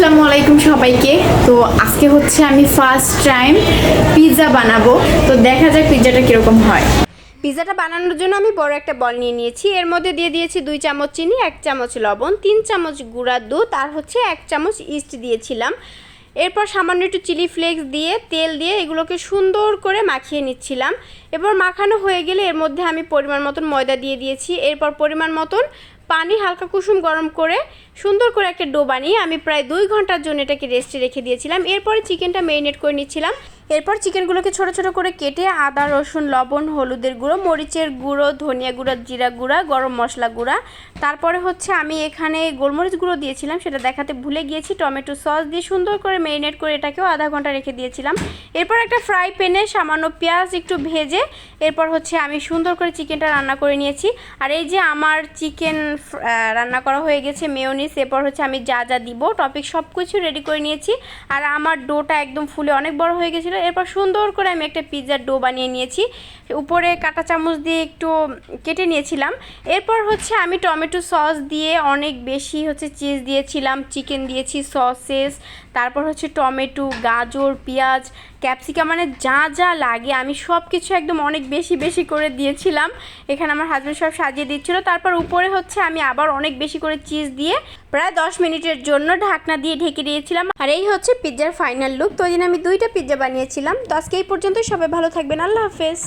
আসসালামু আলাইকুম সবাইকে। তো আজকে হচ্ছে আমি ফার্স্ট টাইম পিৎজা বানাবো। তো দেখা যাক পিৎজাটা কিরকম হয়। পিৎজাটা বানানোর জন্য আমি বড় একটা বল নিয়ে নিয়েছি। এর মধ্যে দিয়ে দিয়েছি 2 চামচ চিনি, 1 চামচ লবণ, 3 চামচ গুঁড়া দুধ আর হচ্ছে 1 চামচ ইস্ট দিয়েছিলাম। এরপর সামান্য একটু চিলি ফ্লেক্স দিয়ে তেল দিয়ে এগুলোকে সুন্দর করে মাখিয়ে নিচ্ছিলাম। এরপর মাখানো হয়ে গেলে এর মধ্যে আমি পরিমাণ মতন ময়দা দিয়ে দিয়েছি। এরপর পরিমাণ মতন পানি হালকা কুসুম গরম করে সুন্দর করে একটা ডো বানিয়ে আমি প্রায় 2 ঘন্টার জন্য এটাকে রেস্টে রেখে দিয়েছিলাম। এরপরে চিকেনটা ম্যারিনেট করে নিচ্ছিলাম। এরপর চিকেনগুলোকে ছোট ছোট করে কেটে আদা রসুন লবণ হলুদের গুঁড়ো মরিচের গুঁড়ো ধনিয়া গুঁড়ো জিরা গুঁড়া গরম মশলা গুঁড়া তারপরে হচ্ছে আমি এখানে গোলমরিচ গুঁড়ো দিয়েছিলাম, সেটা দেখাতে ভুলে গিয়েছি। টমেটো সস দিয়ে সুন্দর করে ম্যারিনেট করে এটাকেও আধা ঘন্টা রেখে দিয়েছিলাম। এরপর একটা ফ্রাই প্যানে সামান্য পেঁয়াজ একটু ভেজে এরপর হচ্ছে আমি সুন্দর করে চিকেনটা রান্না করে নিয়েছি। আর এই যে আমার চিকেন রান্না করা হয়ে গেছে মেয়োনিজ, এরপর হচ্ছে আমি যা যা দিব টপিক সব কিছু রেডি করে নিয়েছি। আর আমার ডোটা একদম ফুলে অনেক বড় হয়ে গেছিলো। এরপর সুন্দর করে আমি একটা পিৎজার ডো বানিয়ে নিয়েছি, উপরে কাঁটা চামচ দিয়ে একটু কেটে নিয়েছিলাম। এরপর হচ্ছে আমি টমেটো সস দিয়ে অনেক বেশি হচ্ছে চিজ দিয়েছিলাম, চিকেন দিয়েছি, সসেস, তারপর হচ্ছে টমেটো গাজর পেঁয়াজ ক্যাপসিকাম, মানে যা যা লাগে আমি সব কিছু একদম অনেক বেশি বেশি করে দিয়েছিলাম। এখানে আমার হাজব্যান্ড সব সাজিয়ে দিচ্ছিলো। তারপর উপরে হচ্ছে আমি আবার অনেক বেশি করে চিজ দিয়ে প্রায় 10 মিনিটের জন্য ঢাকনা দিয়ে ঢেকে দিয়েছিলাম। আর এই হচ্ছে পিৎজার ফাইনাল লুক। তো ওই দিন আমি 2টা পিৎজা বানিয়েছিলাম। তো আজকে এই পর্যন্ত, সবাই ভালো থাকবেন, আল্লাহ হাফেজ।